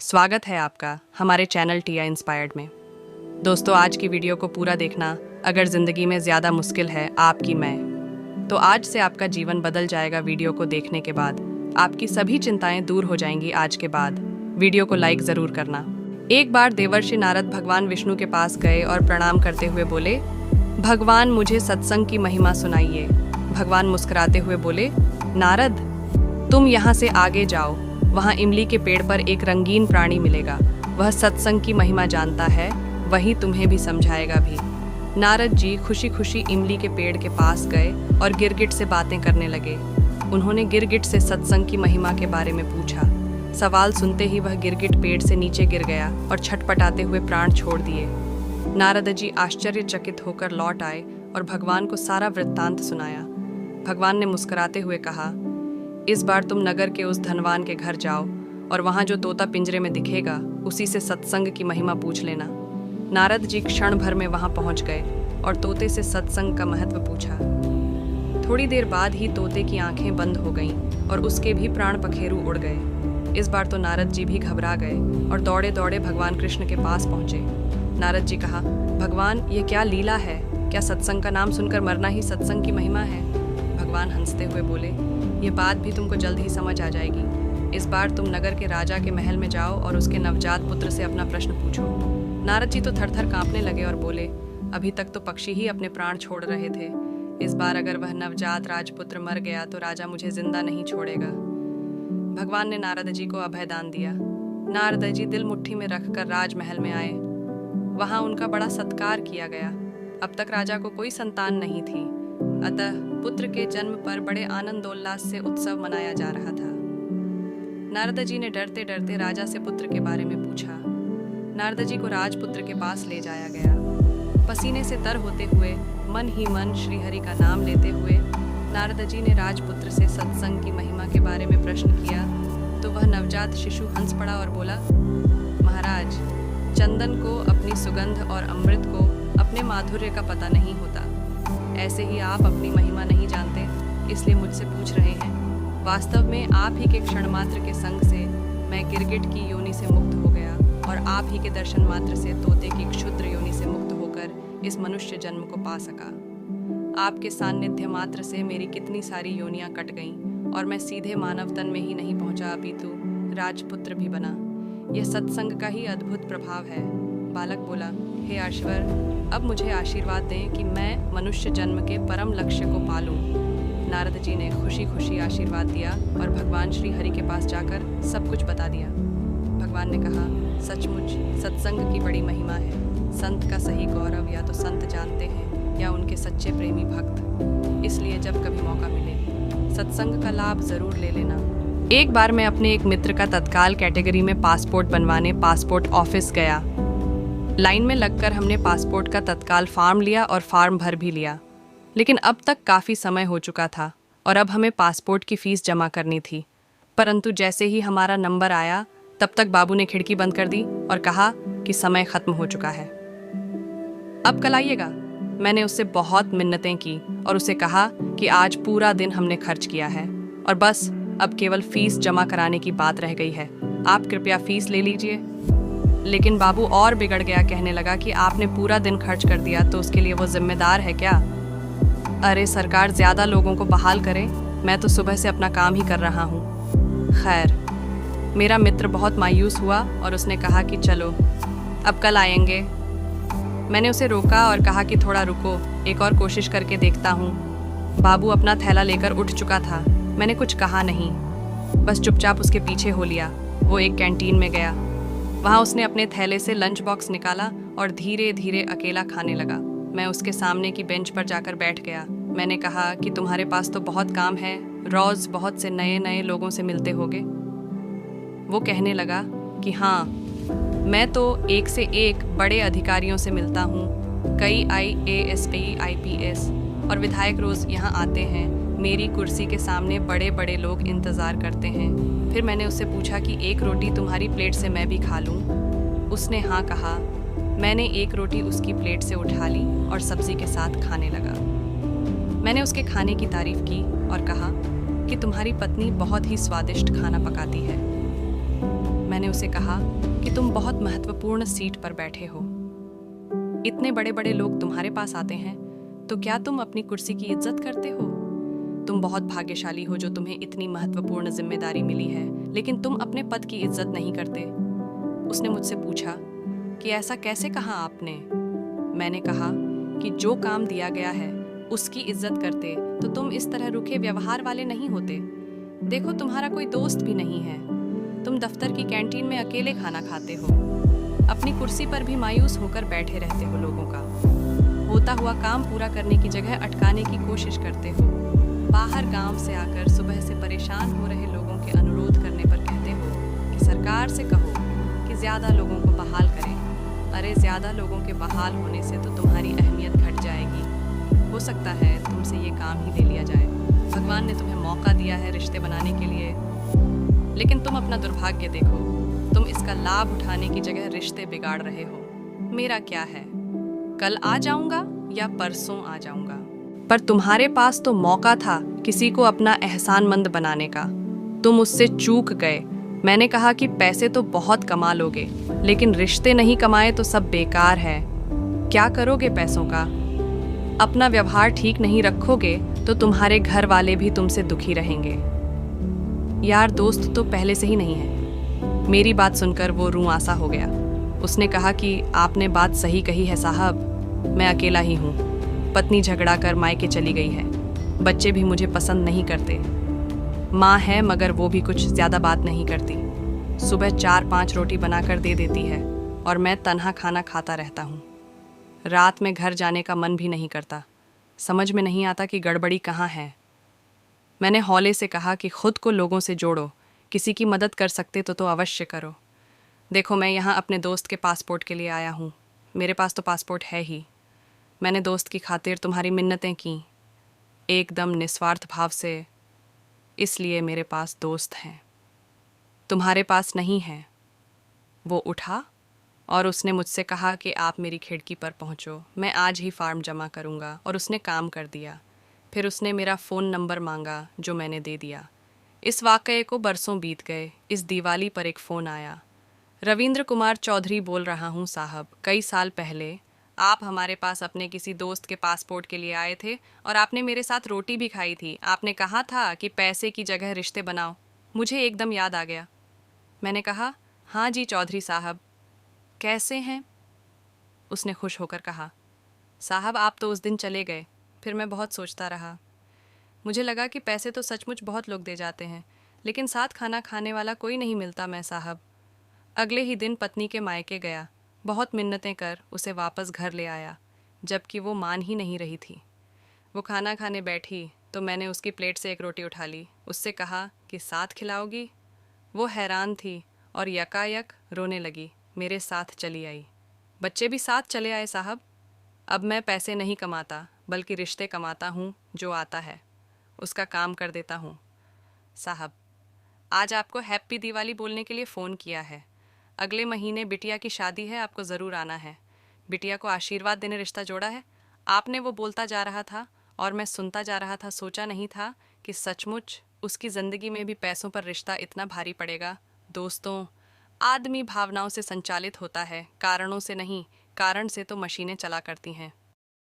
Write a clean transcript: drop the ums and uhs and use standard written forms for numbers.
स्वागत है आपका हमारे चैनल टीआई इंस्पायर्ड में। दोस्तों, आज की वीडियो को पूरा देखना अगर ज़िंदगी में ज़्यादा मुश्किल है आपकी मैं, तो आज से आपका जीवन बदल जाएगा। वीडियो को देखने के बाद आपकी सभी चिंताएं दूर हो जाएंगी। आज के बाद वीडियो को लाइक ज़रूर करना। एक बार देवर्षि नारद भगवान विष्णु के पास गए और प्रणाम करते हुए बोले, भगवान मुझे सत्संग की महिमा सुनाइए। भगवान मुस्कुराते हुए बोले, नारद तुम यहाँ से आगे जाओ, वहाँ इमली के पेड़ पर एक रंगीन प्राणी मिलेगा। वह सत्संग की महिमा जानता है, वही तुम्हें भी समझाएगा भी। नारद जी खुशी खुशी इमली के पेड़ के पास गए और गिरगिट से बातें करने लगे। उन्होंने गिरगिट से सत्संग की महिमा के बारे में पूछा। सवाल सुनते ही वह गिरगिट पेड़ से नीचे गिर गया और छटपटाते हुए प्राण छोड़ दिए। नारद जी आश्चर्यचकित होकर लौट आए और भगवान को सारा वृत्तांत सुनाया। भगवान ने मुस्कुराते हुए कहा, इस बार तुम नगर के उस धनवान के घर जाओ और वहाँ जो तोता पिंजरे में दिखेगा उसी से सत्संग की महिमा पूछ लेना। नारद जी क्षण भर में वहाँ पहुँच गए और तोते से सत्संग का महत्व पूछा। थोड़ी देर बाद ही तोते की आंखें बंद हो गईं और उसके भी प्राण पखेरु उड़ गए। इस बार तो नारद जी भी घबरा गए और दौड़े दौड़े भगवान कृष्ण के पास पहुँचे। नारद जी कहा, भगवान ये क्या लीला है? क्या सत्संग का नाम सुनकर मरना ही सत्संग की महिमा है? भगवान हंसते हुए बोले, ये बात भी तुमको जल्द ही समझ आ जाएगी। इस बार तुम नगर के राजा के महल में जाओ और उसके नवजात पुत्र से अपना प्रश्न पूछो। नारद जी तो थर-थर कांपने लगे और बोले, अभी तक तो पक्षी ही अपने प्राण छोड़ रहे थे। इस बार अगर वह नवजात राजपुत्र मर गया तो राजा मुझे जिंदा नहीं छोड़ेगा। भगवान ने नारद जी को अभयदान दिया। नारद जी दिल मुट्ठी में रखकर राजमहल में आए। वहां उनका बड़ा सत्कार किया गया। अब तक राजा को कोई संतान नहीं थी, अतः पुत्र के जन्म पर बड़े आनंदोल्लास से उत्सव मनाया जा रहा था। नारद जी ने डरते डरते राजा से पुत्र के बारे में पूछा। नारद जी को राजपुत्र के पास ले जाया गया। पसीने से तर होते हुए मन ही मन श्रीहरि का नाम लेते हुए नारद जी ने राजपुत्र से सत्संग की महिमा के बारे में प्रश्न किया तो वह नवजात शिशु हंस पड़ा और बोला, महाराज, चंदन को अपनी सुगंध और अमृत को अपने माधुर्य का पता नहीं होता। ऐसे ही आप अपनी महिमा नहीं जानते, इसलिए मुझसे पूछ रहे हैं। वास्तव में आप ही के क्षण मात्र के संग से मैं गिरगिट की योनि से मुक्त हो गया और आप ही के दर्शन मात्र से तोते की क्षुद्र योनि से मुक्त होकर इस मनुष्य जन्म को पा सका। आपके सान्निध्य मात्र से मेरी कितनी सारी योनियां कट गईं और मैं सीधे मानव तन में ही नहीं पहुंचा, अपितु राजपुत्र भी बना। यह सत्संग का ही अद्भुत प्रभाव है। बालक बोला, हे ईश्वर, अब मुझे आशीर्वाद दें कि मैं मनुष्य जन्म के परम लक्ष्य को पालूं। नारद जी ने खुशी खुशी आशीर्वाद दिया और भगवान श्री हरि के पास जाकर सब कुछ बता दिया। भगवान ने कहा, सचमुच सत्संग की बड़ी महिमा है। संत का सही गौरव या तो संत जानते हैं या उनके सच्चे प्रेमी भक्त। इसलिए जब कभी मौका मिले सत्संग का लाभ जरूर ले लेना। एक बार मैं अपने एक मित्र का तत्काल कैटेगरी में पासपोर्ट बनवाने पासपोर्ट ऑफिस गया। लाइन में लगकर हमने पासपोर्ट का तत्काल फॉर्म लिया और फॉर्म भर भी लिया, लेकिन अब तक काफ़ी समय हो चुका था और अब हमें पासपोर्ट की फ़ीस जमा करनी थी। परंतु जैसे ही हमारा नंबर आया तब तक बाबू ने खिड़की बंद कर दी और कहा कि समय ख़त्म हो चुका है, अब कल आइएगा। मैंने उससे बहुत मिन्नतें की और उसे कहा कि आज पूरा दिन हमने खर्च किया है और बस अब केवल फ़ीस जमा कराने की बात रह गई है। आप कृपया फ़ीस ले लीजिए। लेकिन बाबू और बिगड़ गया, कहने लगा कि आपने पूरा दिन खर्च कर दिया तो उसके लिए वो जिम्मेदार है क्या? अरे सरकार ज़्यादा लोगों को बहाल करे, मैं तो सुबह से अपना काम ही कर रहा हूँ। खैर, मेरा मित्र बहुत मायूस हुआ और उसने कहा कि चलो अब कल आएंगे। मैंने उसे रोका और कहा कि थोड़ा रुको, एक और कोशिश करके देखता हूँ। बाबू अपना थैला लेकर उठ चुका था। मैंने कुछ कहा नहीं, बस चुपचाप उसके पीछे हो लिया। वो एक कैंटीन में गया। वहाँ उसने अपने थैले से लंच बॉक्स निकाला और धीरे धीरे अकेला खाने लगा। मैं उसके सामने की बेंच पर जाकर बैठ गया। मैंने कहा कि तुम्हारे पास तो बहुत काम है, रोज़ बहुत से नए नए लोगों से मिलते होगे। वो कहने लगा कि हाँ, मैं तो एक से एक बड़े अधिकारियों से मिलता हूँ। कई IAS, IPS और विधायक रोज़ यहाँ आते हैं। मेरी कुर्सी के सामने बड़े बड़े लोग इंतज़ार करते हैं। फिर मैंने उससे पूछा कि एक रोटी तुम्हारी प्लेट से मैं भी खा लूँ? उसने हाँ कहा। मैंने एक रोटी उसकी प्लेट से उठा ली और सब्ज़ी के साथ खाने लगा। मैंने उसके खाने की तारीफ़ की और कहा कि तुम्हारी पत्नी बहुत ही स्वादिष्ट खाना पकाती है। मैंने मैंने उसे कहा कि तुम बहुत महत्वपूर्ण सीट पर बैठे हो। इतने बड़े बड़े लोग तुम्हारे पास आते हैं, तो क्या तुम अपनी कुर्सी की इज्जत करते हो? तुम बहुत भाग्यशाली हो जो तुम्हें इतनी महत्वपूर्ण जिम्मेदारी मिली है, लेकिन तुम अपने पद की इज्जत नहीं करते। उसने मुझसे पूछा कि ऐसा कैसे कहा आपने? मैंने कहा कि जो काम दिया गया है उसकी इज्जत करते तो तुम इस तरह रूखे व्यवहार वाले नहीं होते। देखो, तुम्हारा कोई दोस्त भी नहीं है। तुम दफ्तर की कैंटीन में अकेले खाना खाते हो, अपनी कुर्सी पर भी मायूस होकर बैठे रहते हो, लोगों का होता हुआ काम पूरा करने की जगह अटकाने की कोशिश करते हो। बाहर गांव से आकर सुबह से परेशान हो रहे लोगों के अनुरोध करने पर कहते हो कि सरकार से कहो कि ज़्यादा लोगों को बहाल करें। अरे, ज़्यादा लोगों के बहाल होने से तो तुम्हारी अहमियत घट जाएगी। हो सकता है तुमसे ये काम ही ले लिया जाए। भगवान ने तुम्हें मौका दिया है रिश्ते बनाने के लिए, लेकिन तुम अपना दुर्भाग्य देखो। तुम इसका लाभ उठाने की जगह रिश्ते बिगाड़ रहे हो। मेरा क्या है, कल आ जाऊंगा या परसों आ जाऊंगा, पर तुम्हारे पास तो मौका था किसी को अपना एहसानमंद बनाने का। तुम उससे चूक गए। मैंने कहा कि पैसे तो बहुत कमा लोगे, लेकिन रिश्ते नहीं कमाए तो सब बेकार है। क्या करोगे पैसों का? अपना व्यवहार ठीक नहीं रखोगे तो तुम्हारे घर वाले भी तुमसे दुखी रहेंगे। यार दोस्त तो पहले से ही नहीं है। मेरी बात सुनकर वो रुआंसा हो गया। उसने कहा कि आपने बात सही कही है साहब, मैं अकेला ही हूँ। पत्नी झगड़ा कर मायके चली गई है, बच्चे भी मुझे पसंद नहीं करते। माँ है मगर वो भी कुछ ज़्यादा बात नहीं करती। सुबह 4-5 रोटी बनाकर दे देती है और मैं तन्हा खाना खाता रहता हूँ। रात में घर जाने का मन भी नहीं करता। समझ में नहीं आता कि गड़बड़ी कहाँ है। मैंने हौले से कहा कि खुद को लोगों से जोड़ो, किसी की मदद कर सकते तो अवश्य करो। देखो, मैं यहाँ अपने दोस्त के पासपोर्ट के लिए आया हूँ। मेरे पास तो पासपोर्ट है ही। मैंने दोस्त की खातिर तुम्हारी मिन्नतें की, एकदम निस्वार्थ भाव से, इसलिए मेरे पास दोस्त हैं। तुम्हारे पास नहीं है। वो उठा और उसने मुझसे कहा कि आप मेरी खिड़की पर पहुंचो, मैं आज ही फॉर्म जमा करूंगा। और उसने काम कर दिया। फिर उसने मेरा फ़ोन नंबर मांगा जो मैंने दे दिया। इस वाक़ये को बरसों बीत गए। इस दिवाली पर एक फ़ोन आया। रविंद्र कुमार चौधरी बोल रहा हूँ साहब, कई साल पहले आप हमारे पास अपने किसी दोस्त के पासपोर्ट के लिए आए थे और आपने मेरे साथ रोटी भी खाई थी। आपने कहा था कि पैसे की जगह रिश्ते बनाओ। मुझे एकदम याद आ गया। मैंने कहा, हाँ जी चौधरी साहब, कैसे हैं? उसने खुश होकर कहा, साहब आप तो उस दिन चले गए। फिर मैं बहुत सोचता रहा। मुझे लगा कि पैसे तो सचमुच बहुत लोग दे जाते हैं, लेकिन साथ खाना खाने वाला कोई नहीं मिलता मैं साहब। अगले ही दिन पत्नी के मायके गया। बहुत मिन्नतें कर उसे वापस घर ले आया, जबकि वो मान ही नहीं रही थी। वो खाना खाने बैठी तो मैंने उसकी प्लेट से एक रोटी उठा ली। उससे कहा कि साथ खिलाओगी? वो हैरान थी और यकायक रोने लगी। मेरे साथ चली आई। बच्चे भी साथ चले आए साहब। अब मैं पैसे नहीं कमाता, बल्कि रिश्ते कमाता हूँ। जो आता है उसका काम कर देता हूँ साहब। आज आपको हैप्पी दिवाली बोलने के लिए फ़ोन किया है। अगले महीने बिटिया की शादी है, आपको ज़रूर आना है। बिटिया को आशीर्वाद देने रिश्ता जोड़ा है। आपने वो बोलता जा रहा था और मैं सुनता जा रहा था। सोचा नहीं था कि सचमुच उसकी ज़िंदगी में भी पैसों पर रिश्ता इतना भारी पड़ेगा। दोस्तों, आदमी भावनाओं से संचालित होता है, कारणों से नहीं। कारण से तो मशीनें चला करती हैं।